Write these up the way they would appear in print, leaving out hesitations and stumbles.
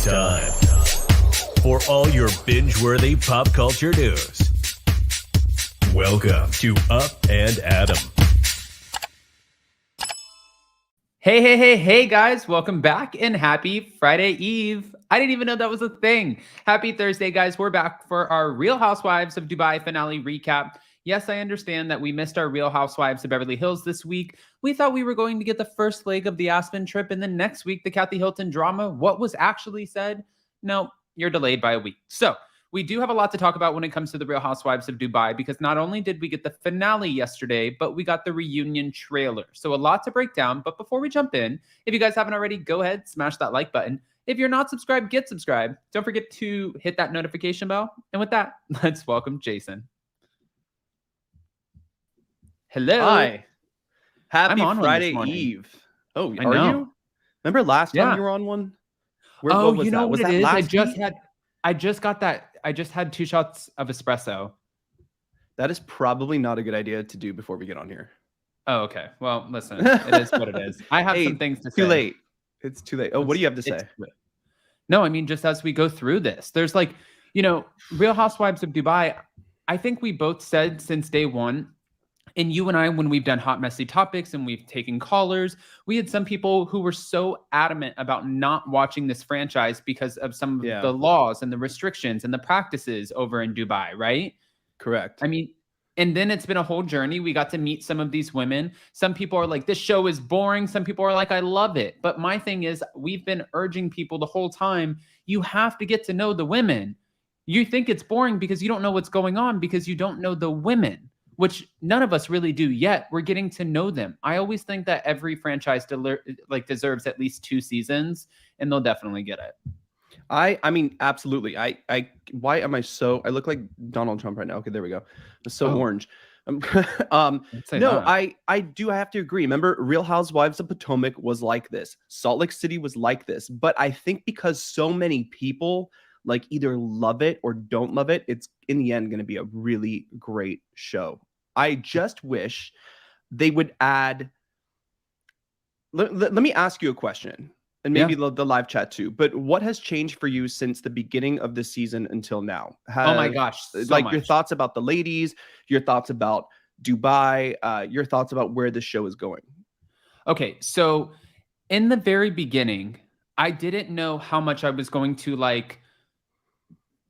It's time for all your binge-worthy pop culture news. Welcome to Up and Adam. Hey, guys. Welcome back and happy Friday Eve. I didn't even know that was a thing. Happy Thursday, guys. We're back for our Real Housewives of Dubai finale recap. Yes, I understand that we missed our Real Housewives of Beverly Hills this week. We thought we were going to get the first leg of the Aspen trip, and then next week, the Kathy Hilton drama. What was actually said? No, you're delayed by a week. So we do have a lot to talk about when it comes to the Real Housewives of Dubai, because not only did we get the finale yesterday, but we got the reunion trailer. So a lot to break down. But before we jump in, if you guys haven't already, go ahead, smash that like button. If you're not subscribed, get subscribed. Don't forget to hit that notification bell. And with that, let's welcome Jason. Hello. Hi. Happy I'm on Friday one this Eve. Oh, I are know. you? Remember last time Yeah. you were on one? Oh, what was you know that? Was what that it is? last week? I just got that. I just had 2 shots of espresso. That is probably not a good idea to do before we get on here. Oh, okay. Well, listen, it is what it is. I have some things to say. Too late. It's too late. Oh, what do you have to say? No, I mean, just as we go through this, there's like, Real Housewives of Dubai. I think we both said since day one, and you and I, when we've done hot, messy topics and we've taken callers, we had some people who were so adamant about not watching this franchise because of some of the laws and the restrictions and the practices over in Dubai, right? Correct. I mean, and then it's been a whole journey. We got to meet some of these women. Some people are like, this show is boring. Some people are like, I love it. But my thing is, we've been urging people the whole time, you have to get to know the women. You think it's boring because you don't know what's going on, because you don't know the women, which none of us really do yet. We're getting to know them. I always think that every franchise deserves at least 2 seasons, and they'll definitely get it. I mean, absolutely. Why am I so? I look like Donald Trump right now. Okay, there we go. I'm so orange. No, I do have to agree. Remember, Real Housewives of Potomac was like this. Salt Lake City was like this. But I think because so many people like either love it or don't love it, it's in the end going to be a really great show. I just wish they would add. Let me ask you a question. And maybe the live chat too. But what has changed for you since the beginning of the season until now? Oh my gosh. Your thoughts about the ladies, your thoughts about Dubai, your thoughts about where the show is going. Okay. So in the very beginning, I didn't know how much I was going to like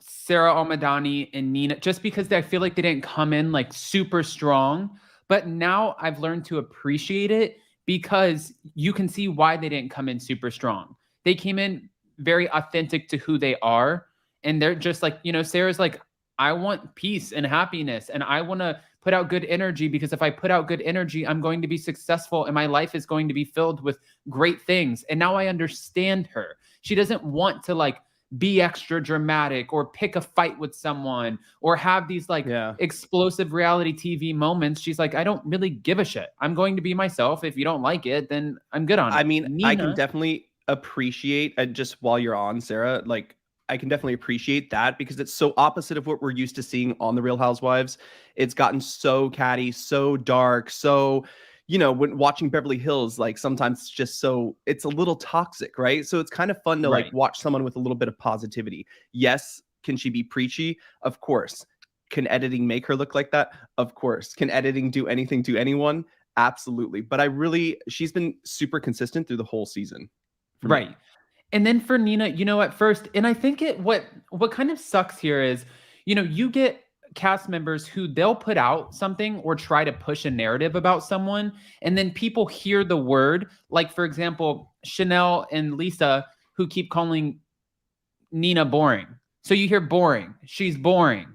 Sarah Al-Madani and Nina, just because I feel like they didn't come in like super strong. But now I've learned to appreciate it, because you can see why they didn't come in super strong. They came in very authentic to who they are. And they're just like, Sarah's like, I want peace and happiness, and I want to put out good energy, because if I put out good energy, I'm going to be successful and my life is going to be filled with great things. And now I understand her. She doesn't want to like be extra dramatic or pick a fight with someone or have these like explosive reality TV moments. She's like, I don't really give a shit. I'm going to be myself. If you don't like it, then I'm good on it. I mean, I can definitely appreciate, just while you're on, Sarah, like I can definitely appreciate that, because it's so opposite of what we're used to seeing on the Real Housewives. It's gotten so catty, so dark, so when watching Beverly Hills, like sometimes it's a little toxic, right? So it's kind of fun to like watch someone with a little bit of positivity. Yes. Can she be preachy? Of course. Can editing make her look like that? Of course. Can editing do anything to anyone? Absolutely. But she's been super consistent through the whole season. Right. And then for Nina, at first, and I think what kind of sucks here is, you get cast members who they'll put out something or try to push a narrative about someone, and then people hear the word, like for example, Chanel and Lesa, who keep calling Nina boring. So you hear boring, she's boring,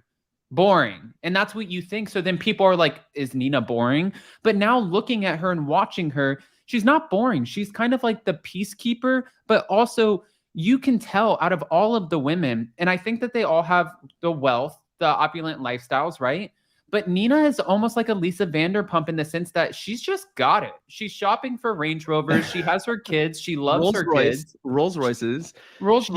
and that's what you think. So then people are like, is Nina boring? But now looking at her and watching her, she's not boring. She's kind of like the peacekeeper, but also you can tell out of all of the women, and I think that they all have the wealth, the opulent lifestyles, right? But Nina is almost like a Lisa Vanderpump in the sense that she's just got it. She's shopping for Range Rovers. She has her kids. She loves her kids. Rolls Royces. Range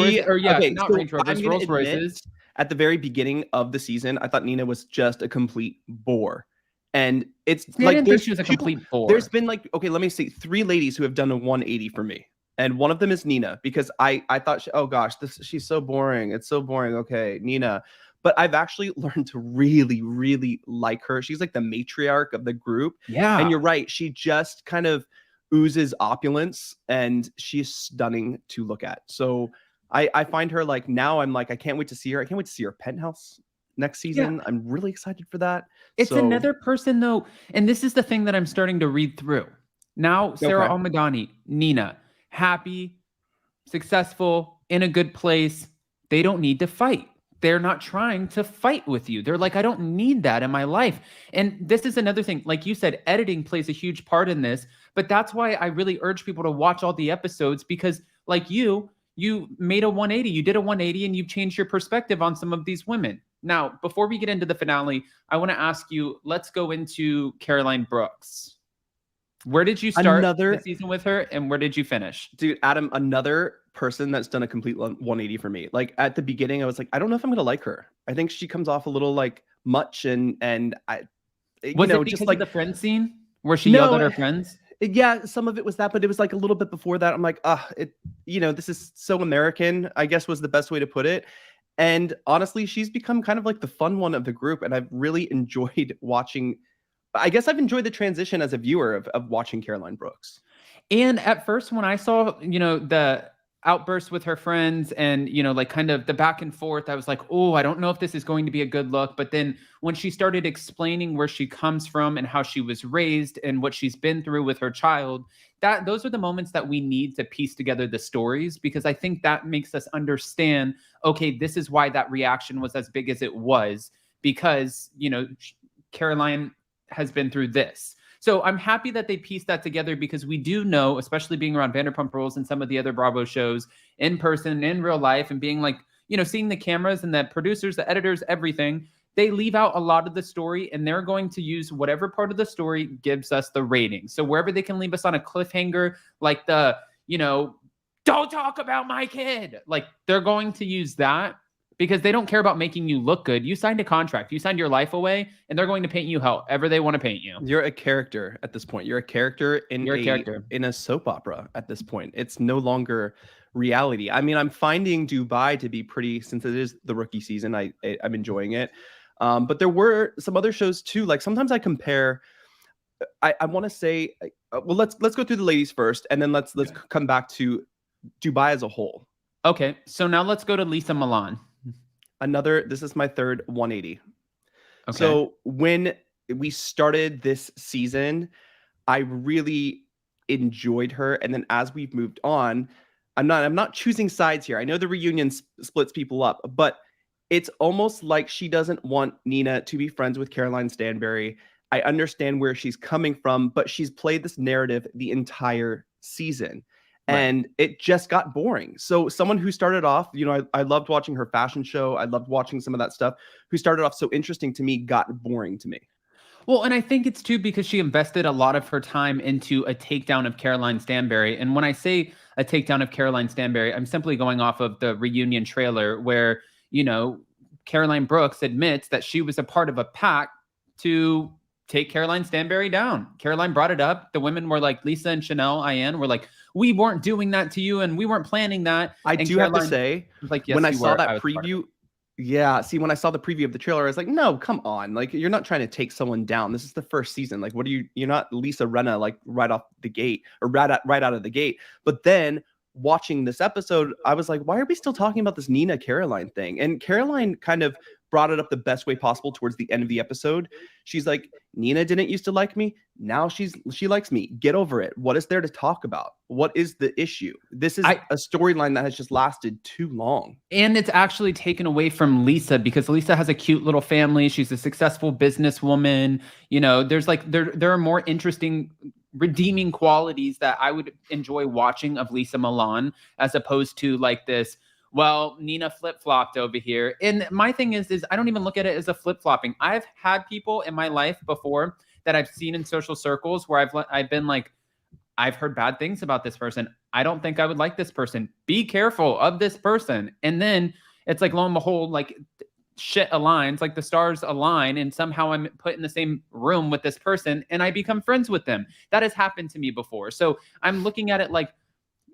Rovers, Rolls Royces. At the very beginning of the season, I thought Nina was just a complete bore. And it's like she was a complete bore. There's been like, okay, let me see, 3 ladies who have done a 180 for me. And one of them is Nina, because I thought, oh gosh, she's so boring. It's so boring. Okay, Nina. But I've actually learned to really, really like her. She's like the matriarch of the group. Yeah. And you're right. She just kind of oozes opulence, and she's stunning to look at. So I find her like, now I'm like, I can't wait to see her. I can't wait to see her penthouse next season. Yeah. I'm really excited for that. It's another person though. And this is the thing that I'm starting to read through. Now, Sarah Al-Madani, Nina, happy, successful, in a good place. They don't need to fight. They're not trying to fight with you. They're like, I don't need that in my life. And this is another thing. Like you said, editing plays a huge part in this. But that's why I really urge people to watch all the episodes, because like you made a 180. You did a 180 and you've changed your perspective on some of these women. Now, before we get into the finale, I want to ask you, let's go into Caroline Brooks. Where did you start the season with her, and where did you finish? Dude, Adam, another person that's done a complete 180 for me. Like at the beginning, I was like, I don't know if I'm going to like her. I think she comes off a little like much, and I, was it because just like of the friend scene where she yelled at her friends? Yeah, some of it was that, but it was like a little bit before that. I'm like, this is so American, I guess was the best way to put it. And honestly, she's become kind of like the fun one of the group, and I've really enjoyed watching. I guess I've enjoyed the transition as a viewer of watching Caroline Brooks. And at first, when I saw, the outburst with her friends and, like kind of the back and forth, I was like, oh, I don't know if this is going to be a good look. But then when she started explaining where she comes from and how she was raised and what she's been through with her child, those are the moments that we need to piece together the stories, because I think that makes us understand, okay, this is why that reaction was as big as it was, because, Caroline has been through this. So I'm happy that they pieced that together, because we do know, especially being around Vanderpump Rules and some of the other Bravo shows in person, in real life, and being like, seeing the cameras and the producers, the editors, everything, they leave out a lot of the story, and they're going to use whatever part of the story gives us the rating. So wherever they can leave us on a cliffhanger, like don't talk about my kid, like they're going to use that, because they don't care about making you look good. You signed a contract. You signed your life away, and they're going to paint you however they want to paint you. You're a character at this point. You're a character in a soap opera at this point. It's no longer reality. I mean, I'm finding Dubai to be pretty, since it is the rookie season, I'm enjoying it. But there were some other shows too. Like sometimes I compare. I want to say, well, let's go through the ladies first, and then let's come back to Dubai as a whole. Okay, so now let's go to Lesa Milan. This is my third 180. Okay. So when we started this season, I really enjoyed her. And then as we've moved on, I'm not choosing sides here. I know the reunion splits people up, but it's almost like she doesn't want Nina to be friends with Caroline Stanbury. I understand where she's coming from, but she's played this narrative the entire season. And it just got boring. So someone who started off, I loved watching her fashion show. I loved watching some of that stuff. Who started off so interesting to me got boring to me. Well, and I think it's too because she invested a lot of her time into a takedown of Caroline Stanbury. And when I say a takedown of Caroline Stanbury, I'm simply going off of the reunion trailer where, Caroline Brooks admits that she was a part of a pact to take Caroline Stanbury down. Caroline brought it up. The women were like, Lesa and Chanel, Ayan were like, we weren't doing that to you, and we weren't planning that. I and do Caroline have to say, like, yes, when I saw that preview, when I saw the preview of the trailer, I was like, no, come on. Like, you're not trying to take someone down. This is the first season. Like, you're not Lisa Rinna, like right off the gate or right out of the gate. But then watching this episode, I was like, why are we still talking about this Nina Caroline thing? And Caroline kind of brought it up the best way possible towards the end of the episode. She's like, Nina didn't used to like me. Now she likes me. Get over it. What is there to talk about? What is the issue? This is a storyline that has just lasted too long. And it's actually taken away from Lesa, because Lesa has a cute little family. She's a successful businesswoman. There's like, there are more interesting, redeeming qualities that I would enjoy watching of Lesa Milan, as opposed to like this, well, Nina flip-flopped over here. And my thing is I don't even look at it as a flip-flopping. I've had people in my life before that I've seen in social circles where I've been like, I've heard bad things about this person. I don't think I would like this person. Be careful of this person. And then it's like, lo and behold, like shit aligns, like the stars align, and somehow I'm put in the same room with this person and I become friends with them. That has happened to me before. So I'm looking at it like,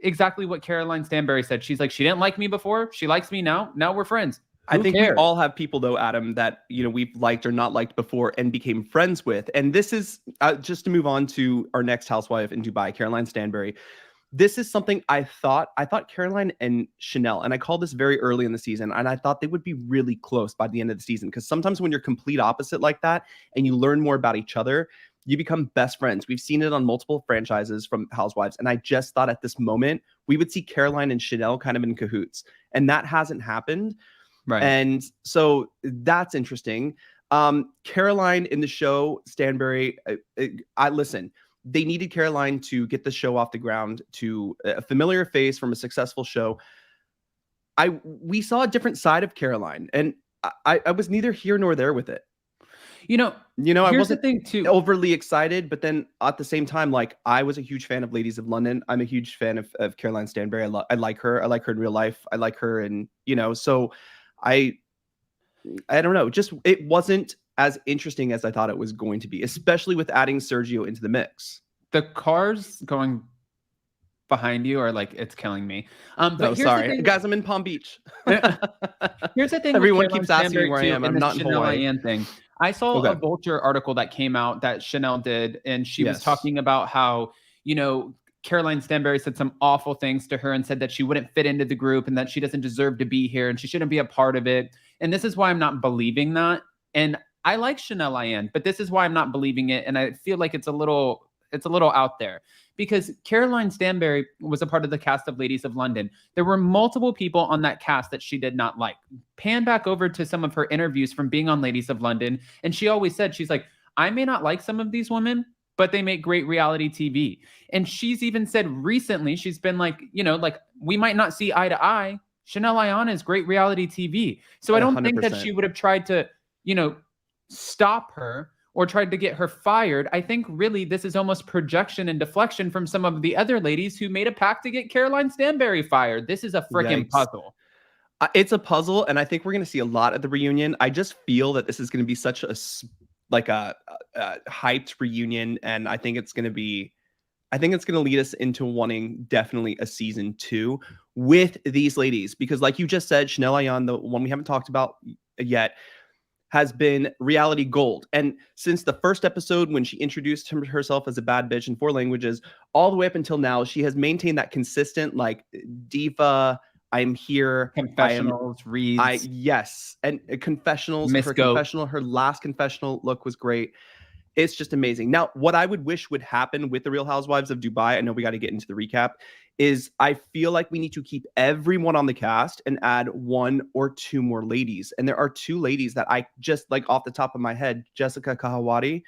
exactly what Caroline Stanbury said. She's like, she didn't like me before. She likes me now. Now we're friends. I think cares? we all have people, though, Adam, that, we've liked or not liked before and became friends with. And this is just to move on to our next housewife in Dubai, Caroline Stanbury. This is something I thought Caroline and Chanel, and I called this very early in the season, and I thought they would be really close by the end of the season, because sometimes when you're complete opposite like that and you learn more about each other, you become best friends. We've seen it on multiple franchises from Housewives, and I just thought at this moment we would see Caroline and Chanel kind of in cahoots, and that hasn't happened. Right. And so that's interesting. Caroline in the show, Stanbury, I listen. They needed Caroline to get the show off the ground, to a familiar face from a successful show. We saw a different side of Caroline, and I was neither here nor there with it. I wasn't overly excited, but then at the same time, like, I was a huge fan of Ladies of London. I'm a huge fan of Caroline Stanbury. I like her. I like her in real life. I like her, and so I don't know. Just it wasn't as interesting as I thought it was going to be, especially with adding Sergio into the mix. The cars going behind you are like, it's killing me. But sorry, guys, I'm in Palm Beach. Here's the thing. Everyone keeps asking me where I am. I'm not in Hawaii. Ayan thing. I saw a Vulture article that came out that Chanel did, and she was talking about how, Caroline Stanbury said some awful things to her and said that she wouldn't fit into the group and that she doesn't deserve to be here and she shouldn't be a part of it. And this is why I'm not believing that. And I like Chanel Ayan, but this is why I'm not believing it. And I feel like it's a little out there, because Caroline Stanbury was a part of the cast of Ladies of London. There were multiple people on that cast that she did not like. Pan back over to some of her interviews from being on Ladies of London, and she always said, she's like, I may not like some of these women, but they make great reality TV. And she's even said recently, she's been like, like, we might not see eye to eye. Chanel Ayan is great reality TV. So I don't 100%. Think that she would have tried to, stop her or tried to get her fired. I think really this is almost projection and deflection from some of the other ladies who made a pact to get Caroline Stanbury fired. This is a freaking puzzle. It's a puzzle, and I think we're going to see a lot at the reunion. I just feel that this is going to be such a hyped reunion, and I think it's going to lead us into wanting definitely a season 2 with these ladies, because like you just said, Chanel Ayan, the one we haven't talked about yet, has been reality gold. And since the first episode, when she introduced herself as a bad bitch in 4 languages, all the way up until now, she has maintained that consistent, like, diva, I'm here. Confessionals, reads. Yes. And confessionals. Her last confessional look was great. It's just amazing. Now, what I would wish would happen with the Real Housewives of Dubai, I know we got to get into the recap, is I feel like we need to keep everyone on the cast and add 1 or 2 more ladies. And there are 2 ladies that I just, like, off the top of my head, Jessica Kahawati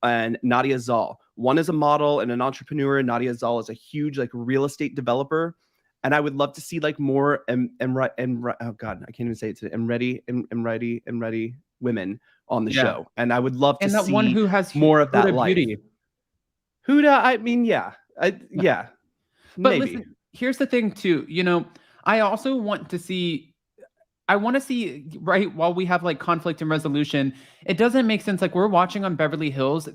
and Nadia Zal. One is a model and an entrepreneur. Nadia Zal is a huge, like, real estate developer. And I would love to see, like, more oh God, I can't even say it today. Ready women on the show. And I would love to see one who has more of that life. Beauty. Huda, I mean, yeah. But maybe. Listen, here's the thing too, I also want to see, right, while we have like conflict and resolution, it doesn't make sense. Like, we're watching on Beverly Hills,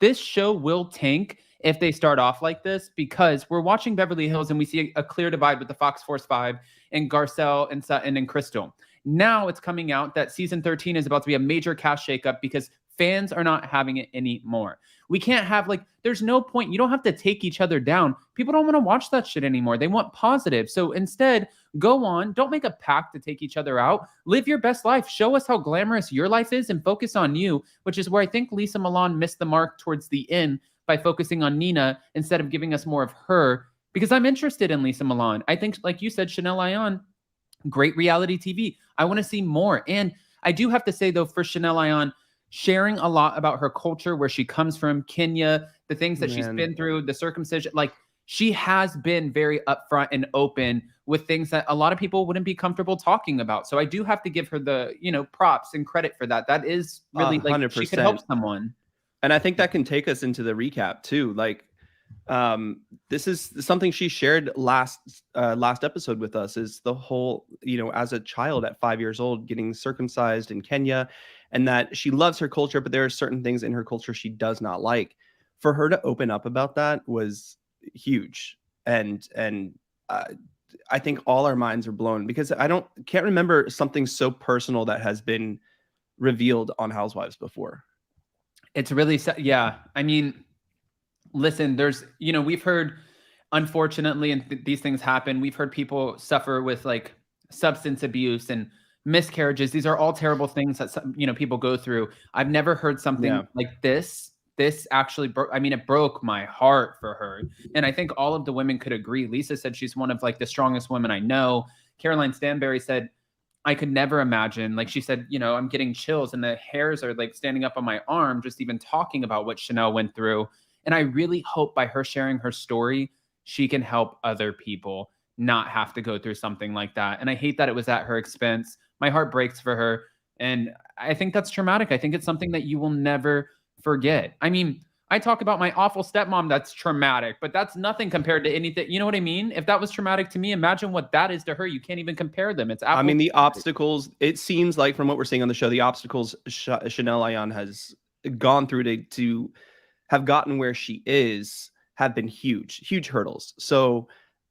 this show will tank if they start off like this, because we're watching Beverly Hills and we see a clear divide with the Fox Force 5 and Garcelle and Sutton and Crystal. Now it's coming out that season 13 is about to be a major cast shakeup because fans are not having it anymore. We can't have, like, there's no point. You don't have to take each other down. People don't want to watch that shit anymore. They want positive. So instead, go on. Don't make a pact to take each other out. Live your best life. Show us how glamorous your life is and focus on you, which is where I think Lesa Milan missed the mark towards the end by focusing on Nina instead of giving us more of her, because I'm interested in Lesa Milan. I think, like you said, Chanel Ayan, great reality TV. I want to see more. And I do have to say, though, for Chanel Ayan, sharing a lot about her culture, where she comes from, Kenya, the things that she's been through, the circumcision, like, she has been very upfront and open with things that a lot of people wouldn't be comfortable talking about. So I do have to give her the, props and credit for that. That is really, like, 100%. She could help someone. And I think that can take us into the recap too. Like, this is something she shared last episode with us, is the whole, as a child at 5 years old, getting circumcised in Kenya, and that she loves her culture, but there are certain things in her culture she does not like. For her to open up about that was huge. and I think all our minds are blown because can't remember something so personal that has been revealed on Housewives before. It's really yeah. I mean, listen, there's, we've heard, unfortunately, and these things happen. We've heard people suffer with like substance abuse and miscarriages. These are all terrible things that people go through. I've never heard something like this. This actually broke. I mean, it broke my heart for her, and I think all of the women could agree. Lesa said she's one of like the strongest women I know. Caroline Stanbury said, I could never imagine. Like she said, I'm getting chills and the hairs are like standing up on my arm just even talking about what Chanel went through. And I really hope by her sharing her story, she can help other people not have to go through something like that. And I hate that it was at her expense. My heart breaks for her. And I think that's traumatic. I think it's something that you will never forget. I mean, I talk about my awful stepmom. That's traumatic, but that's nothing compared to anything. You know what I mean? If that was traumatic to me, imagine what that is to her. You can't even compare them. It's I mean, the obstacles, it seems like from what we're seeing on the show, the obstacles Chanel Ayan has gone through to have gotten where she is have been huge hurdles. So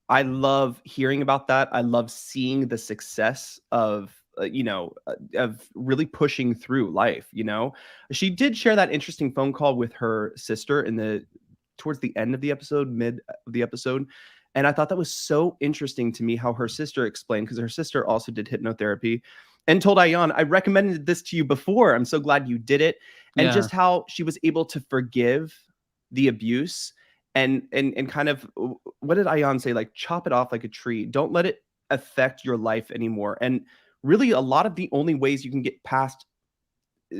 I love hearing about that. I love seeing the success of of really pushing through life. She did share that interesting phone call with her sister towards the end of the episode, mid of the episode. And I thought that was so interesting to me how her sister explained, because her sister also did hypnotherapy and told Ayan, I recommended this to you before. I'm so glad you did it. And just how she was able to forgive the abuse and kind of, what did Ayan say? Like, chop it off like a tree. Don't let it affect your life anymore. And really, a lot of the only ways you can get past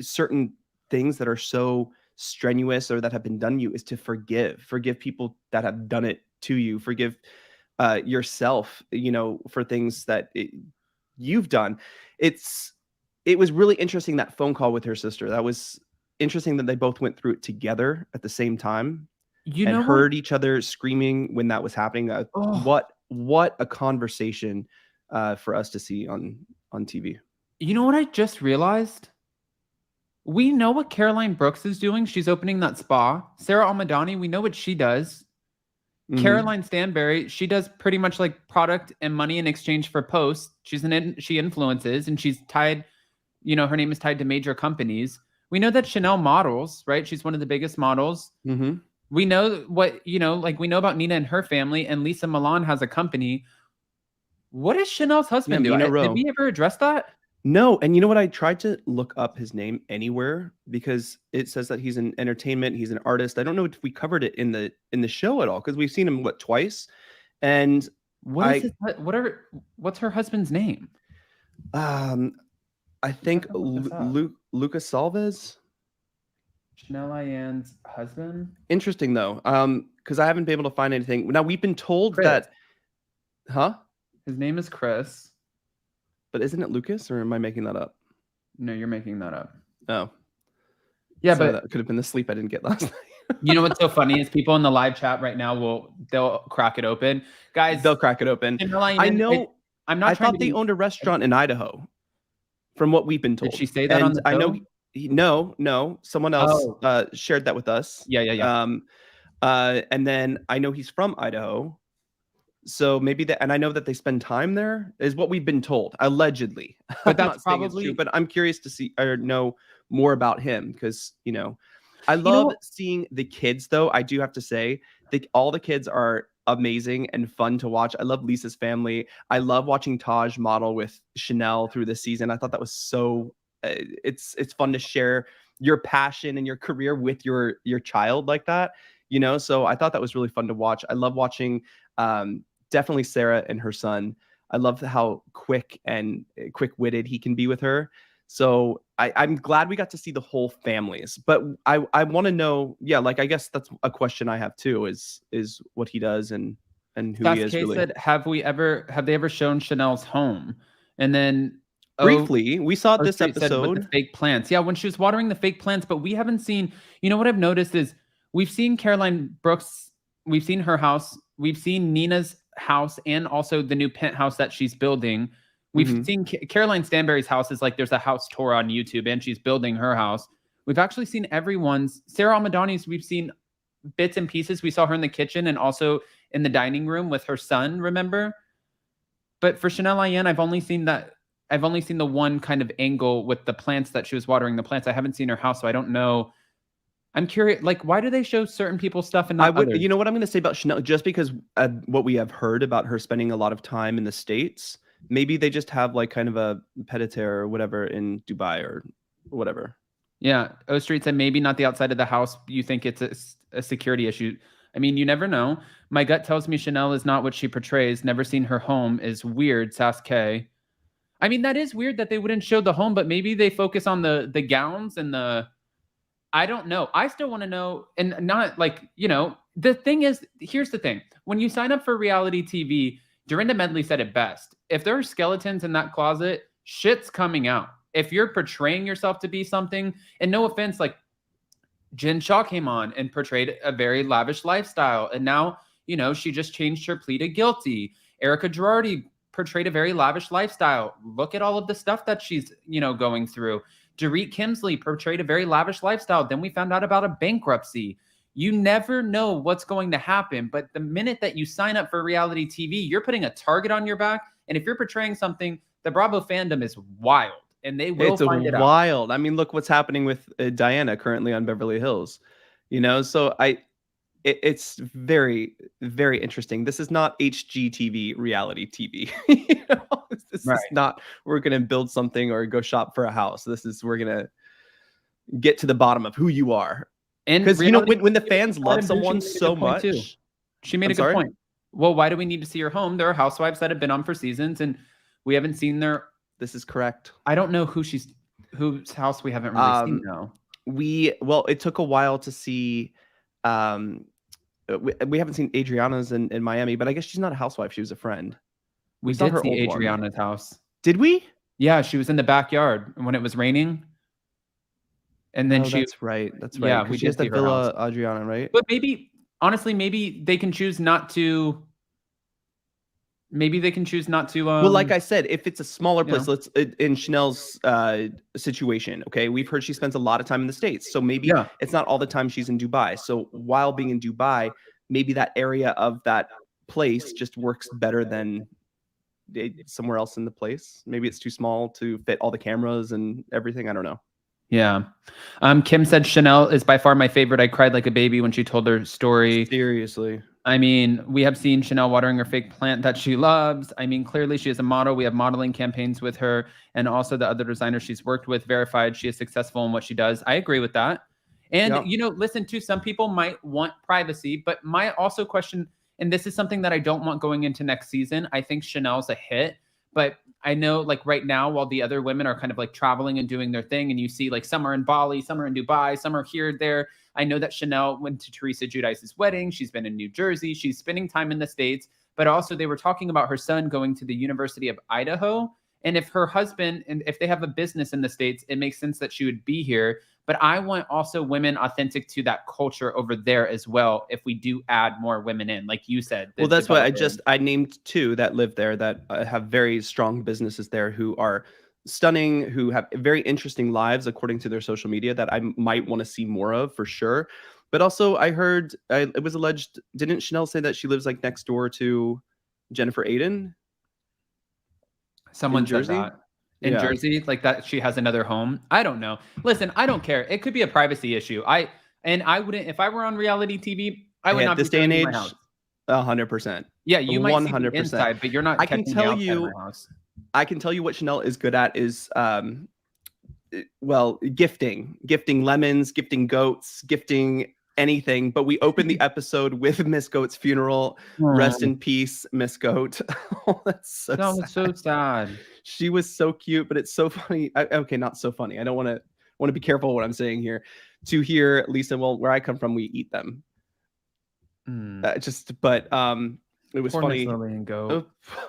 certain things that are so strenuous or that have been done to you is to forgive people that have done it to you. Forgive yourself, for things that you've done. It was really interesting, that phone call with her sister. That was interesting that they both went through it together at the same time and heard each other screaming when that was happening. What a conversation for us to see on TV. You know what I just realized? We know what Caroline Brooks is doing. She's opening that spa. Sarah Al-Madani, we know what she does. Mm-hmm. Caroline Stanbury, she does pretty much like product and money in exchange for posts. She influences, and she's tied, her name is tied to major companies. We know that Chanel models, right? She's one of the biggest models. Mm-hmm. We know what, we know about Nina and her family, and Lesa Milan has a company. What does Chanel's husband do? Did we ever address that? No. And you know what? I tried to look up his name anywhere because it says that he's in entertainment. He's an artist. I don't know if we covered it in the show at all, because we've seen him twice. And what's her husband's name? I think Lucas Salves. Chanel Ayan's husband. Interesting though, because I haven't been able to find anything. Now we've been told Chris. Huh? His name is Chris. But isn't it Lucas, or am I making that up? No, you're making that up. Oh. Yeah, so but that could have been the sleep I didn't get last night. You know what's so funny is people in the live chat right now they'll crack it open. Guys, they'll crack it open. I know. I thought they owned a restaurant in Idaho, from what we've been told. Did she say that on the show? I know no. Someone else shared that with us. Yeah. And then I know he's from Idaho. So maybe and I know that they spend time there, is what we've been told, allegedly. But that's probably true, but I'm curious to see or know more about him, because I love seeing the kids, though. I do have to say all the kids are amazing and fun to watch. I love Lisa's family. I love watching Taj model with Chanel through this season. I thought that was so it's fun to share your passion and your career with your child like that, so I thought that was really fun to watch. I love watching definitely Sarah and her son. I love how quick-witted he can be with her. So I'm glad we got to see the whole families. But I want to know, I guess that's a question I have too, is what he does and who he is. Really. Said, have they ever shown Chanel's home? And then briefly, we saw this episode with the fake plants. Yeah, when she was watering the fake plants, but we haven't seen. What I've noticed is we've seen Caroline Brooks, we've seen her house, we've seen Nina's house, and also the new penthouse that she's building. We've seen Caroline Stanbury's house is like there's a house tour on YouTube, and she's building her house. We've actually seen everyone's. Sarah Al-Madani's, we've seen bits and pieces. We saw her in the kitchen and also in the dining room with her son, remember? But for Chanel Ayan, I've only seen the one kind of angle with the plants that she was watering the plants. I haven't seen her house, so I don't know. I'm curious, like, why do they show certain people's stuff and not others? You know what I'm going to say about Chanel? Just because what we have heard about her spending a lot of time in the States, maybe they just have like kind of a pied-à-terre or whatever in Dubai or whatever. Yeah. O Street said maybe not the outside of the house. You think it's a security issue. I mean, you never know. My gut tells me Chanel is not what she portrays. Never seen her home is weird, Sass K. I mean, that is weird that they wouldn't show the home, but maybe they focus on the gowns and the... I don't know. I still want to know, and not like, you know, the thing is, here's the thing. When you sign up for reality TV, Dorinda Medley said it best. If there are skeletons in that closet, shit's coming out. If you're portraying yourself to be something, and no offense, like Jen Shaw came on and portrayed a very lavish lifestyle. And now, you know, she just changed her plea to guilty. Erica Girardi portrayed a very lavish lifestyle. Look at all of the stuff that she's, you know, going through. Dorit Kemsley portrayed a very lavish lifestyle. Then we found out about a bankruptcy. You never know what's going to happen. But the minute that you sign up for reality TV, you're putting a target on your back. And if you're portraying something, the Bravo fandom is wild. And they will find it out. It's wild. I mean, look what's happening with Diana currently on Beverly Hills. You know, so it's very, very interesting. This is not HGTV reality TV. You know? This is not, we're going to build something or go shop for a house. This is, we're going to get to the bottom of who you are. And because, you know, when the fans love someone so much. Too. She made a good point. Well, why do we need to see her home? There are housewives that have been on for seasons and we haven't seen their... This is correct. I don't know whose house we haven't really seen though. Well, it took a while to see... we haven't seen Adriana's in Miami, but I guess she's not a housewife. She was a friend. We did see Adriana's house. Did we? Yeah, she was in the backyard when it was raining. And then that's right. That's right. Yeah, we she has the Villa Adriana, right? But maybe, honestly, maybe they can choose not to. Maybe they can choose not to. Well, like I said, if it's a smaller place, let's in Chanel's situation. Okay, we've heard she spends a lot of time in the States, so maybe it's not all the time she's in Dubai. So while being in Dubai, maybe that area of that place just works better than somewhere else in the place. Maybe it's too small to fit all the cameras and everything. I don't know. Yeah. Kim said Chanel is by far my favorite. I cried like a baby when she told her story. Seriously. I mean, we have seen Chanel watering her fake plant that she loves. I mean, clearly she is a model. We have modeling campaigns with her, and also the other designers she's worked with verified she is successful in what she does. I agree with that. And, you know, listen, to some people might want privacy, but my also question, and this is something that I don't want going into next season. I think Chanel's a hit, but I know like right now, while the other women are kind of like traveling and doing their thing, and you see like some are in Bali, some are in Dubai, some are here, there. I know that Chanel went to Teresa Giudice's wedding. She's been in New Jersey. She's spending time in the States, but also they were talking about her son going to the University of Idaho. And if her husband, and if they have a business in the States, it makes sense that she would be here. But I want also women authentic to that culture over there as well. If we do add more women in, like you said. Well, that's why I named two that live there that have very strong businesses there who are stunning, who have very interesting lives according to their social media that I might want to see more of for sure. But also I heard it was alleged, didn't Chanel say that she lives like next door to Jennifer Aiden? Someone said that. In Jersey, like that she has another home. I don't know. Listen, I don't care. It could be a privacy issue. I wouldn't, if I were on reality TV, I would not this be day and age. My house. 100%. Yeah, you might 100%. See inside, but you're not. I can tell you. I can tell you what Chanel is good at is, well, gifting lemons, gifting goats, gifting anything. But we opened the episode with Miss Goat's funeral. Rest in peace, Miss Goat. Oh, that's so sad. Was so sad. She was so cute, but it's so funny. Okay, not so funny. I don't want to be careful what I'm saying here. To hear Lesa, well, where I come from, we eat them. It was funny.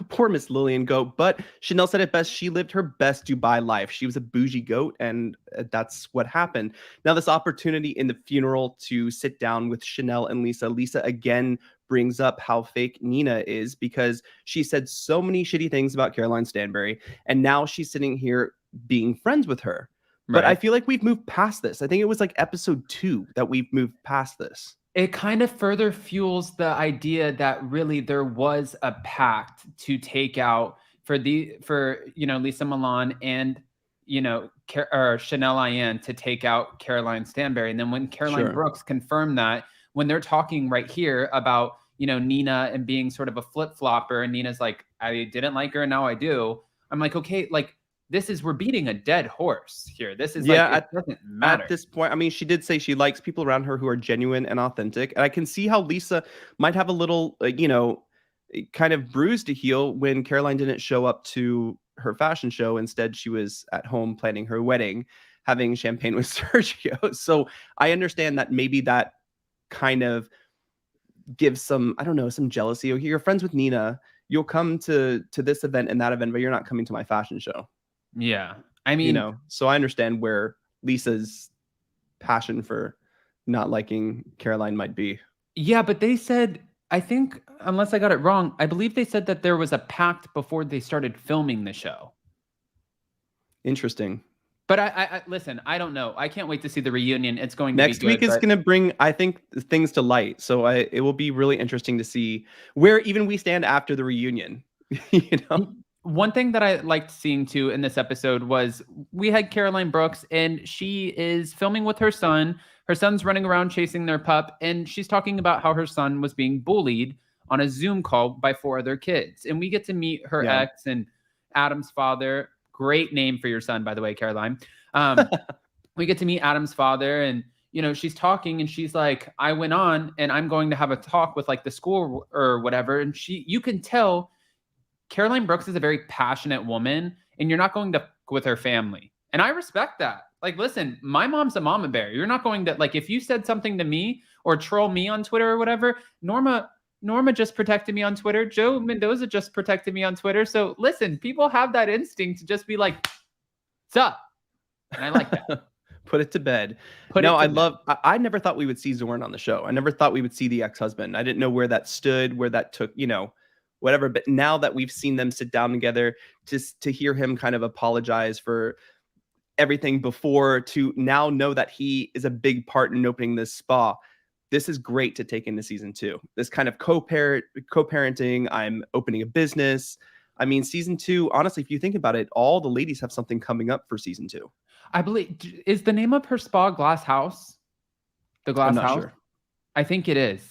Poor Miss Lillian Goat. But Chanel said it best. She lived her best Dubai life. She was a bougie goat, and that's what happened. Now, this opportunity in the funeral to sit down with Chanel and Lesa. Lesa again brings up how fake Nina is because she said so many shitty things about Caroline Stanbury, and now she's sitting here being friends with her. Right. But I feel like we've moved past this. I think it was like episode 2 that we've moved past this. it kind of further fuels the idea that really there was a pact to take out for Lesa Milan and or Chanel Ayan to take out Caroline Stanbury. And then when Caroline Brooks confirmed that, when they're talking right here about Nina and being sort of a flip-flopper, and Nina's like, I didn't like her and now I do. I'm like, okay, like we're beating a dead horse here. This is it doesn't matter. At this point, I mean, she did say she likes people around her who are genuine and authentic. And I can see how Lesa might have a little, kind of bruised to heal when Caroline didn't show up to her fashion show. Instead, she was at home planning her wedding, having champagne with Sergio. So I understand that maybe that kind of gives some, I don't know, some jealousy. Okay, you're friends with Nina. You'll come to this event and that event, but you're not coming to my fashion show. Yeah. I mean, so I understand where Lisa's passion for not liking Caroline might be. Yeah, but they said, I think, unless I got it wrong, I believe they said that there was a pact before they started filming the show. Interesting. But I listen, I don't know. I can't wait to see the reunion. It's going to be next week is going to bring, I think, things to light. So it will be really interesting to see where even we stand after the reunion. One thing that I liked seeing too in this episode was we had Caroline Brooks, and she is filming with her son. Her son's running around chasing their pup, and she's talking about how her son was being bullied on a Zoom call by 4 other kids. And we get to meet her ex and Adam's father. Great name for your son, by the way, Caroline. We get to meet Adam's father, and she's talking, and she's like, I went on and I'm going to have a talk with like the school or whatever. And you can tell Caroline Brooks is a very passionate woman, and you're not going to with her family. And I respect that. Like, listen, my mom's a mama bear. You're not going to, like, if you said something to me or troll me on Twitter or whatever, Norma just protected me on Twitter. Joe Mendoza just protected me on Twitter. So listen, people have that instinct to just be like, what's up? And I like that. Put it to bed. I never thought we would see Zorn on the show. I never thought we would see the ex-husband. I didn't know where that stood, where that took, whatever. But now that we've seen them sit down together, just to hear him kind of apologize for everything before, to now know that he is a big part in opening this spa. This is great to take into season 2. This kind of co-parenting. I'm opening a business. I mean, season 2, honestly, if you think about it, all the ladies have something coming up for season 2. I believe, is the name of her spa Glass House? The Glass House? Sure. I think it is.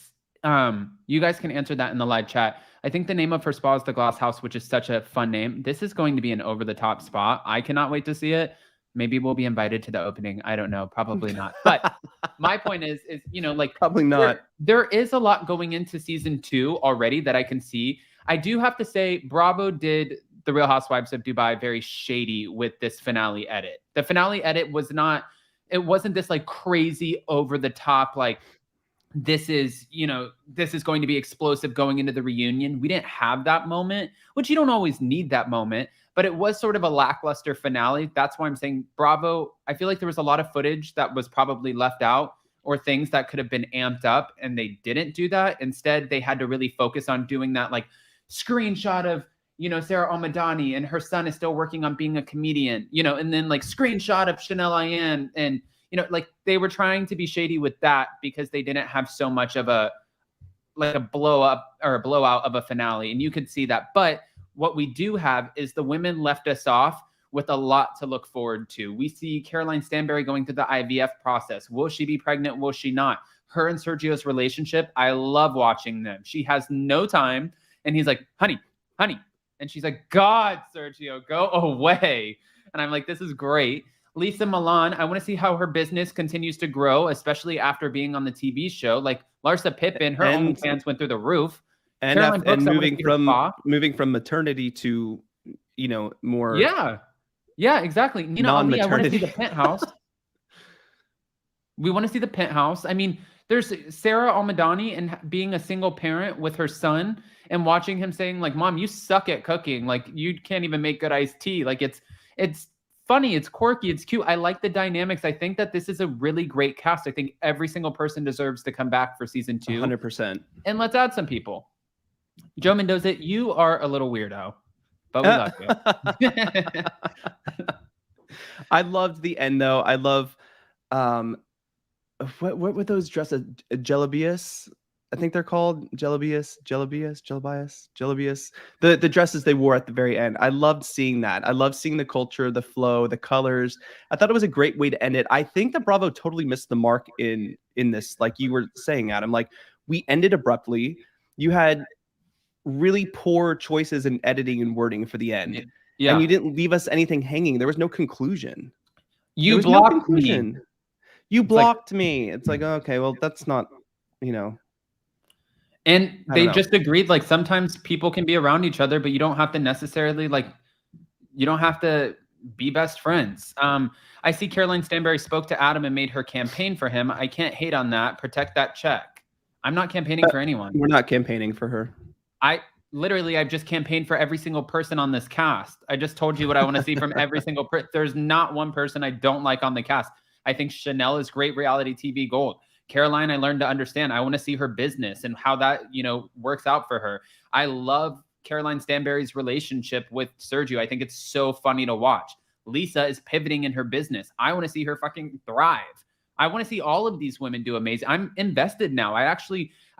You guys can answer that in the live chat. I think the name of her spa is the Glass House, which is such a fun name. This is going to be an over-the-top spa. I cannot wait to see it. Maybe we'll be invited to the opening. I don't know. Probably not. But my point is, probably not. There is a lot going into season 2 already that I can see. I do have to say, Bravo did the Real Housewives of Dubai very shady with this finale edit. The finale edit wasn't this like crazy over the top, like this is going to be explosive going into the reunion. We didn't have that moment, which you don't always need that moment, but it was sort of a lackluster finale. That's why I'm saying Bravo. I feel like there was a lot of footage that was probably left out, or things that could have been amped up, and they didn't do that. Instead, they had to really focus on doing that like screenshot of, Sarah Almadani and her son is still working on being a comedian, and then like screenshot of Chanel Ayan, and, like they were trying to be shady with that because they didn't have so much of a blow up or a blowout of a finale. And you could see that. But what we do have is the women left us off with a lot to look forward to. We see Caroline Stanbury going through the IVF process. Will she be pregnant? Will she not? Her and Sergio's relationship, I love watching them. She has no time. And he's like, honey. And she's like, God, Sergio, go away. And I'm like, this is great. Lesa Milan, I want to see how her business continues to grow, especially after being on the TV show. Like Larsa Pippen, her OnlyFans went through the roof. And moving from maternity to, more. Yeah, exactly. Nina Ali, I want to see the penthouse. We want to see the penthouse. I mean, there's Sarah Almadani and being a single parent with her son and watching him saying like, Mom, you suck at cooking. Like you can't even make good iced tea. Like it's funny. It's quirky. It's cute. I like the dynamics. I think that this is a really great cast. I think every single person deserves to come back for season 2. 100%. And let's add some people. Joe Mendoza, you are a little weirdo, but we love you. I loved the end though. I love, what were those dresses? Jalabias? I think they're called Jalabias. The dresses they wore at the very end. I loved seeing that. I loved seeing the culture, the flow, the colors. I thought it was a great way to end it. I think that Bravo totally missed the mark in this, like you were saying, Adam. Like, we ended abruptly. You had really poor choices in editing and wording for the end. Yeah. And you didn't leave us anything hanging. There was no conclusion. You blocked me. You blocked me. It's like, okay, well, that's not, And they just agreed, like, sometimes people can be around each other, but you don't have to necessarily, like, you don't have to be best friends. I see Caroline Stanbury spoke to Adam and made her campaign for him. I can't hate on that. Protect that check. I'm not campaigning for anyone. We're not campaigning for her. I've just campaigned for every single person on this cast. I just told you what I want to see from every single person. There's not one person I don't like on the cast. I think Chanel is great reality TV gold. Caroline, I learned to understand. I want to see her business and how that, works out for her. I love Caroline Stanbury's relationship with Sergio. I think it's so funny to watch. Lesa is pivoting in her business. I want to see her fucking thrive. I want to see all of these women do amazing. I'm invested now.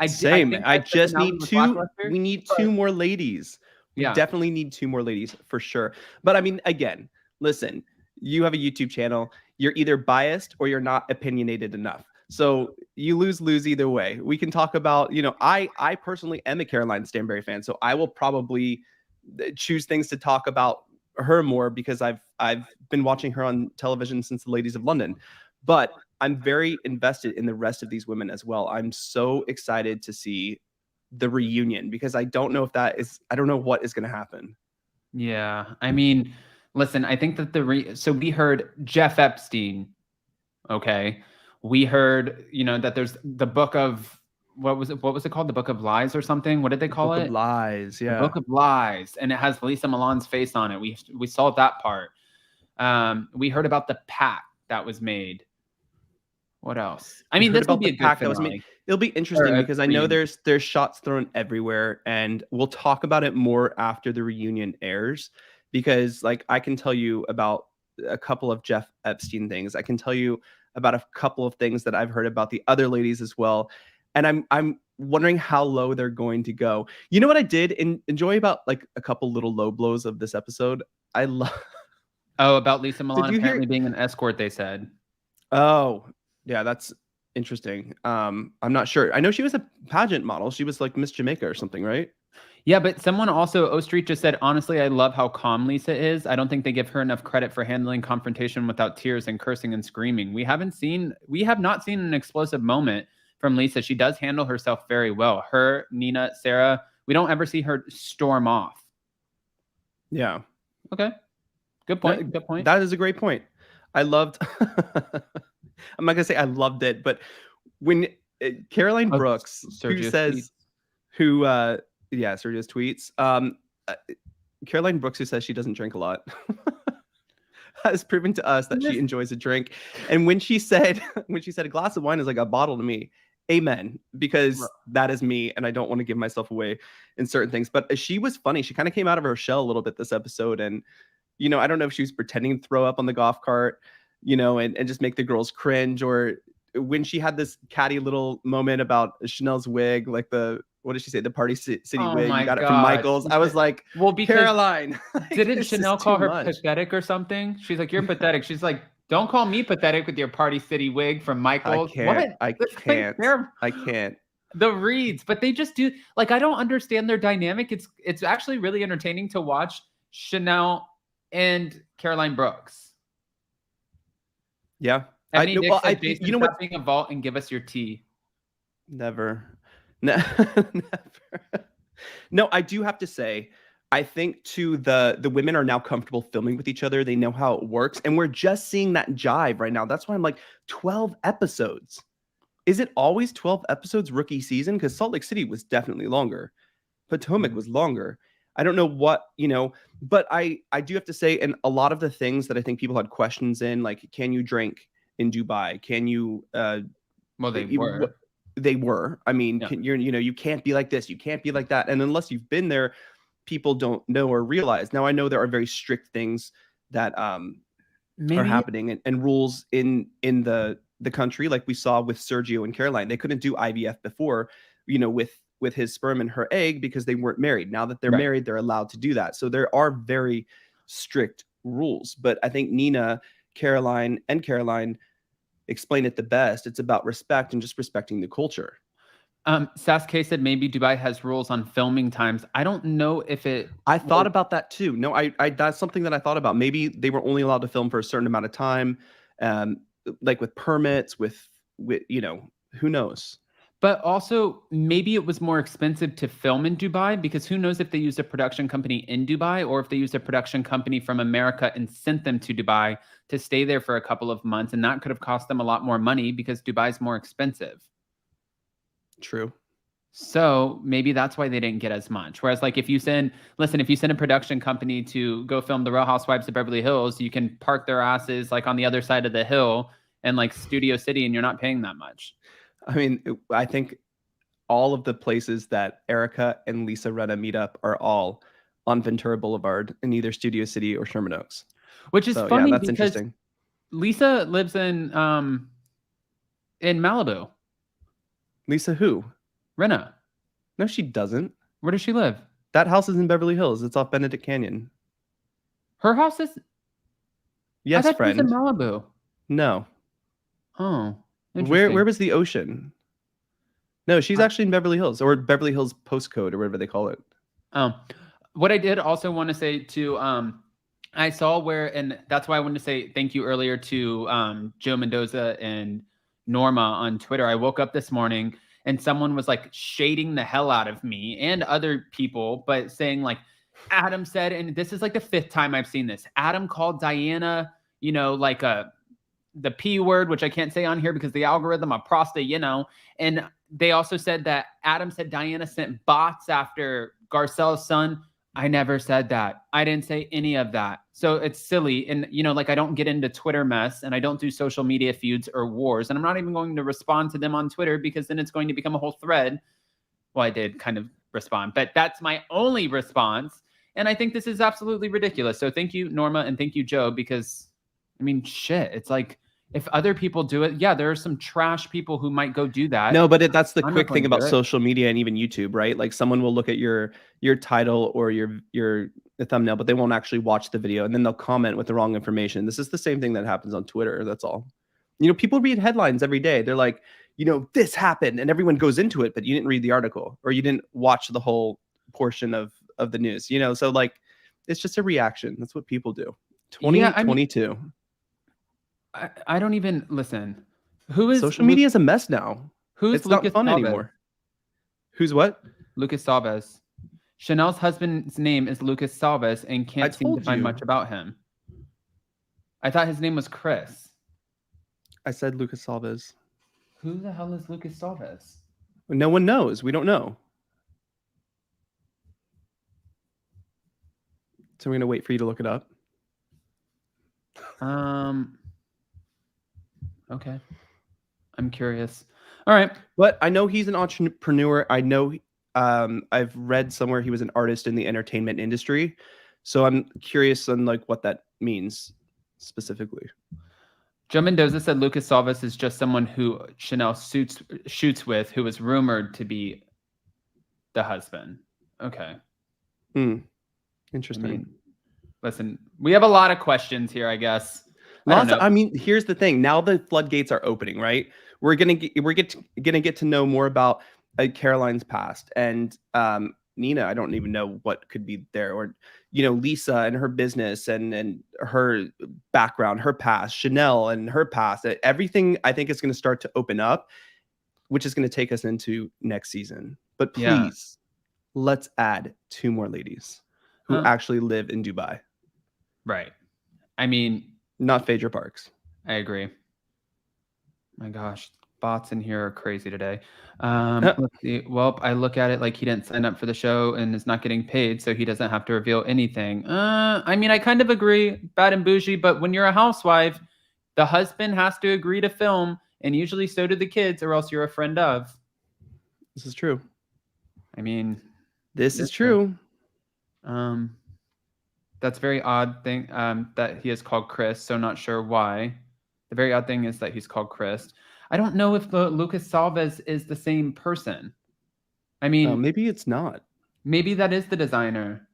Same. I just need two. We need two more ladies. We definitely need two more ladies for sure. But I mean, again, listen, you have a YouTube channel. You're either biased or you're not opinionated enough. So you lose either way. We can talk about, I personally am a Caroline Stanbury fan, so I will probably choose things to talk about her more because I've been watching her on television since the Ladies of London. But I'm very invested in the rest of these women as well. I'm so excited to see the reunion because I don't know what is going to happen. Yeah. I mean, listen, I think that so we heard Jeff Epstein. Okay. We heard, that there's the book of, what was it called? The Book of Lies or something? What did they call it? Book of Lies. Yeah. The Book of Lies. And it has Lisa Milan's face on it. We saw that part. We heard about the pact that was made. What else? I mean, this will be a good finale. It'll be interesting because I know there's shots thrown everywhere, and we'll talk about it more after the reunion airs. Because, like, I can tell you about a couple of Jeff Epstein things. I can tell you about a couple of things that I've heard about the other ladies as well. And I'm wondering how low they're going to go. You know what I did enjoy about, like, a couple little low blows of this episode? I love. Oh, about Lisa Milan apparently being an escort. They said. Oh. Yeah, that's interesting. I'm not sure. I know she was a pageant model. She was like Miss Jamaica or something, right? Yeah, but someone also, O Street just said, honestly, I love how calm Lesa is. I don't think they give her enough credit for handling confrontation without tears and cursing and screaming. We have not seen an explosive moment from Lesa. She does handle herself very well. Her, Nina, Sarah, we don't ever see her storm off. Yeah. Okay. Good point. Good point. That is a great point. I loved... I'm not gonna say I loved it, but when Caroline Brooks, Sergio's tweets, Caroline Brooks, who says she doesn't drink a lot, has proven to us that she enjoys a drink. And when she said a glass of wine is like a bottle to me, amen, because that is me, and I don't want to give myself away in certain things. But she was funny. She kind of came out of her shell a little bit this episode, and I don't know if she was pretending to throw up on the golf cart. And just make the girls cringe, or when she had this catty little moment about Chanel's wig, like what did she say? The Party City wig. You got it from Michael's. I was like, well, because Caroline. Didn't Chanel call her pathetic or something? She's like, you're pathetic. She's like, don't call me pathetic with your Party City wig from Michael's. I can't. The reads, but they just do, like, I don't understand their dynamic. It's actually really entertaining to watch Chanel and Caroline Brooks. Yeah. You know what? Being a vault and give us your tea. Never. Never. No, I do have to say, I think too, the women are now comfortable filming with each other. They know how it works. And we're just seeing that jive right now. That's why I'm like, 12 episodes. Is it always 12 episodes rookie season? Because Salt Lake City was definitely longer. Potomac was longer. I don't know what, but I do have to say, and a lot of the things that I think people had questions in, like, can you drink in Dubai? Can you, well, they were, I mean, yeah. You can't be like this. You can't be like that. And unless you've been there, people don't know or realize. Now, I know there are very strict things that are happening and rules in the the country, like we saw with Sergio and Caroline. They couldn't do IVF before, you know, with his sperm and her egg because they weren't married. Now that they're married, they're allowed to do that. So there are very strict rules. But I think Nina, Caroline explain it the best. It's about respect and just respecting the culture. Sasuke said maybe Dubai has rules on filming times. I don't know if it. I thought about that too. No, I that's something that I thought about. Maybe they were only allowed to film for a certain amount of time, like with permits, with you know, who knows. But also, maybe it was more expensive to film in Dubai because who knows if they used a production company in Dubai or if they used a production company from America and sent them to Dubai to stay there for a couple of months. And that could have cost them a lot more money because Dubai is more expensive. True. So maybe that's why they didn't get as much. Whereas like if you send a production company to go film the Real Housewives of Beverly Hills, you can park their asses like on the other side of the hill in like Studio City and you're not paying that much. I mean, I think all of the places that Erica and Lesa Rinna meet up are all on Ventura Boulevard in either Studio City or Sherman Oaks. Which is funny that's because interesting. Lesa lives in Malibu. Lesa who? Rinna. No, she doesn't. Where does she live? That house is in Beverly Hills. It's off Benedict Canyon. Her house is... Yes, I thought friend. She was in Malibu. No. Oh. Where was the ocean? No, she's actually in Beverly Hills or Beverly Hills postcode or whatever they call it. What I did also want to say to I saw where, and that's why I wanted to say thank you earlier to Joe Mendoza and Norma on Twitter. I woke up this morning and someone was like shading the hell out of me and other people, but saying like Adam said, and this is like the 5th time I've seen this. Adam called Diana, you know, like the P word, which I can't say on here because the algorithm of prostate, you know. And they also said that Adam said Diana sent bots after Garcelle's son. I never said that. I didn't say any of that. So it's silly. And, you know, like I don't get into Twitter mess and I don't do social media feuds or wars. And I'm not even going to respond to them on Twitter because then it's going to become a whole thread. Well, I did kind of respond, but that's my only response. And I think this is absolutely ridiculous. So thank you, Norma, and thank you, Joe, because, I mean, shit, it's like, if other people do it, yeah, there are some trash people who might go do that. No, but that's the quick thing about social media and even YouTube, right? Like someone will look at your title or your thumbnail, but they won't actually watch the video, and then they'll comment with the wrong information. This is the same thing that happens on Twitter. That's all. You know, people read headlines every day. They're like, you know, this happened, and everyone goes into it, but you didn't read the article or you didn't watch the whole portion of the news. You know, so like, it's just a reaction. That's what people do. 2022. Yeah, I don't even listen. Who is social media is a mess now. It's not fun anymore. Who's what? Lucas Salves. Chanel's husband's name is Lucas Salves and can't seem to find much about him. I thought his name was Chris. I said Lucas Salves. Who the hell is Lucas Salves? No one knows. We don't know. So we're gonna wait for you to look it up. Okay. I'm curious. All right. But I know he's an entrepreneur. I know I've read somewhere he was an artist in the entertainment industry. So I'm curious on like what that means specifically. Joe Mendoza said Lucas Salves is just someone who Chanel shoots with, who was rumored to be the husband. Okay. Interesting. I mean, listen, we have a lot of questions here, I guess. I mean, here's the thing. Now the floodgates are opening, right? We're gonna get to know more about Caroline's past and Nina. I don't even know what could be there, or you know, Lesa and her business and her background, her past, Chanel and her past. Everything I think is going to start to open up, which is going to take us into next season. But please, let's add 2 more ladies who actually live in Dubai. Right. I mean. Not Phaedra Parks. I agree. My gosh, bots in here are crazy today. Let's see. Well, I look at it like he didn't sign up for the show and is not getting paid, so he doesn't have to reveal anything. I mean, I kind of agree, bad and bougie, but when you're a housewife, the husband has to agree to film, and usually so do the kids, or else you're a friend of. This is true. I mean, this is true. That's very odd thing that he is called Chris, so not sure why. The very odd thing is that he's called Chris. I don't know if the Lucas Salves is the same person. I mean, maybe it's not. Maybe that is the designer.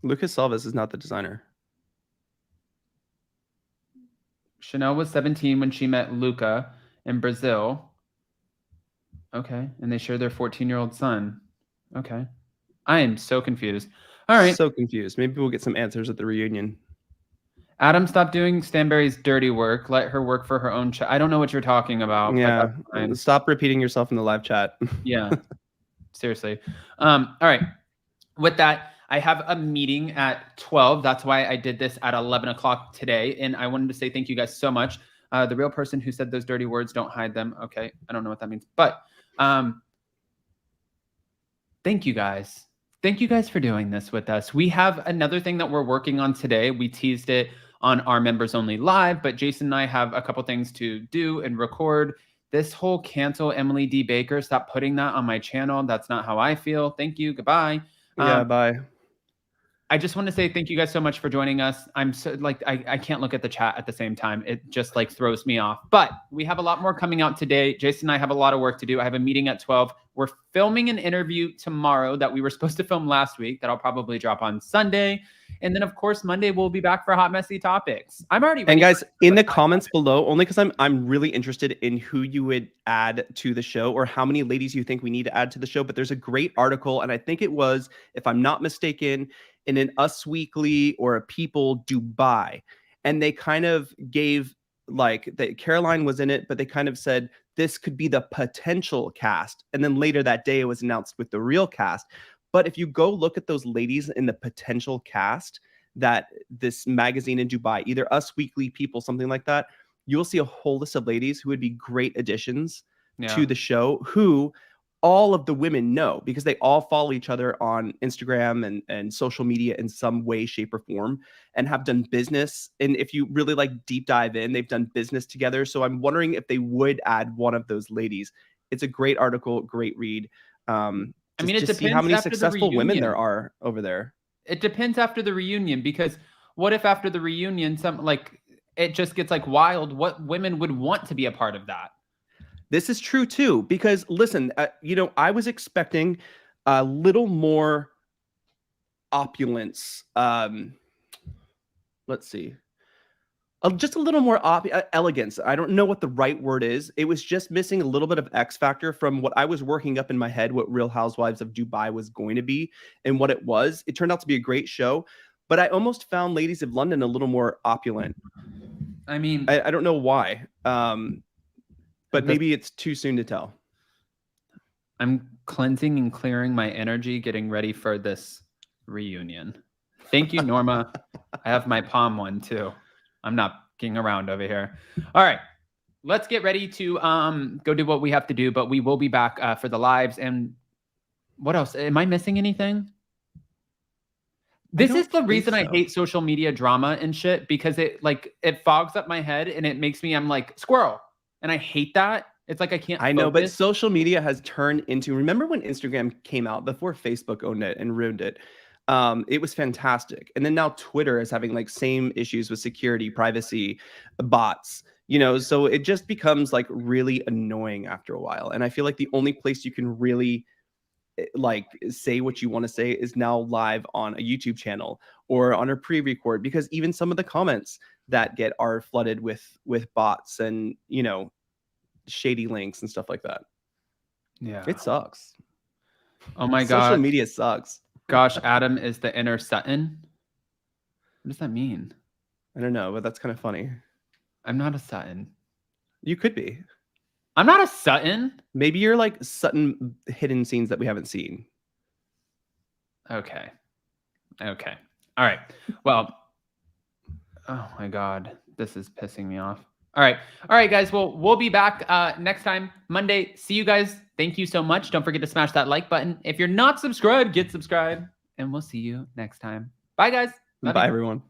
Lucas Salves is not the designer. Chanel was 17 when she met Luca in Brazil. Okay. And they share their 14-year-old son. Okay. I am so confused. All right. So confused. Maybe we'll get some answers at the reunion. Adam, stop doing Stanbury's dirty work. Let her work for her own I don't know what you're talking about. Yeah. Stop repeating yourself in the live chat. Yeah. Seriously. All right. With that, I have a meeting at 12. That's why I did this at 11 o'clock today. And I wanted to say thank you guys so much. The real person who said those dirty words, don't hide them. Okay. I don't know what that means. But thank you guys. Thank you guys for doing this with us. We have another thing that we're working on today. We teased it on our members only live, but Jason and I have a couple things to do and record. This whole cancel Emily D. Baker, stop putting that on my channel. That's not how I feel. Thank you. Goodbye. Yeah, bye. I just want to say thank you guys so much for joining us. I'm so I can't look at the chat at the same time. It just throws me off. But we have a lot more coming out today. Jason and I have a lot of work to do. I have a meeting at 12. We're filming an interview tomorrow that we were supposed to film last week that I'll probably drop on Sunday. And then, of course, Monday we'll be back for Hot Messy Topics. I'm already ready. And guys, in the comments below, only because I'm really interested in who you would add to the show or how many ladies you think we need to add to the show. But there's a great article, and I think it was, if I'm not mistaken, in an Us Weekly or a People Dubai. And they kind of gave, that Caroline was in it, but they kind of said this could be the potential cast. And then later that day, it was announced with the real cast. But if you go look at those ladies in the potential cast that this magazine in Dubai, either Us Weekly, People, something like that, you'll see a whole list of ladies who would be great additions to the show, who all of the women know because they all follow each other on Instagram and social media in some way, shape, or form, and have done business. And if you really deep dive in, they've done business together. So I'm wondering if they would add one of those ladies. It's a great article, great read. I mean, it depends. See how many successful women there are over there. It depends after the reunion, because what if after the reunion, it just gets wild? What women would want to be a part of that? This is true too, because listen, I was expecting a little more opulence. Let's see. Just a little more elegance. I don't know what the right word is. It was just missing a little bit of X factor from what I was working up in my head, what Real Housewives of Dubai was going to be and what it was. It turned out to be a great show, but I almost found Ladies of London a little more opulent. I mean, I don't know why, but maybe it's too soon to tell. I'm cleansing and clearing my energy, getting ready for this reunion. Thank you, Norma. I have my palm one too. I'm not fucking around over here. All right, let's get ready to go do what we have to do, but we will be back for the lives. And what else? Am I missing anything? This is the reason I hate social media drama and shit, because it fogs up my head and it makes me, I'm like squirrel. And I hate that. It's I can't. I know, but social media has turned into, remember when Instagram came out before Facebook owned it and ruined it? It was fantastic. And then now Twitter is having same issues with security, privacy, bots, so it just becomes really annoying after a while. And I feel like the only place you can really say what you want to say is now live on a YouTube channel or on a pre-record, because even some of the comments that are flooded with bots and, shady links and stuff like that. Yeah. It sucks. Oh my God. Social media sucks. Gosh, Adam is the inner Sutton. What does that mean? I don't know, but that's kind of funny. I'm not a Sutton. You could be. I'm not a Sutton. Maybe you're Sutton hidden scenes that we haven't seen. Okay. All right. Well, oh my God, this is pissing me off. All right, guys. Well, we'll be back next time, Monday. See you guys. Thank you so much. Don't forget to smash that like button. If you're not subscribed, get subscribed. And we'll see you next time. Bye, guys. Bye, everyone.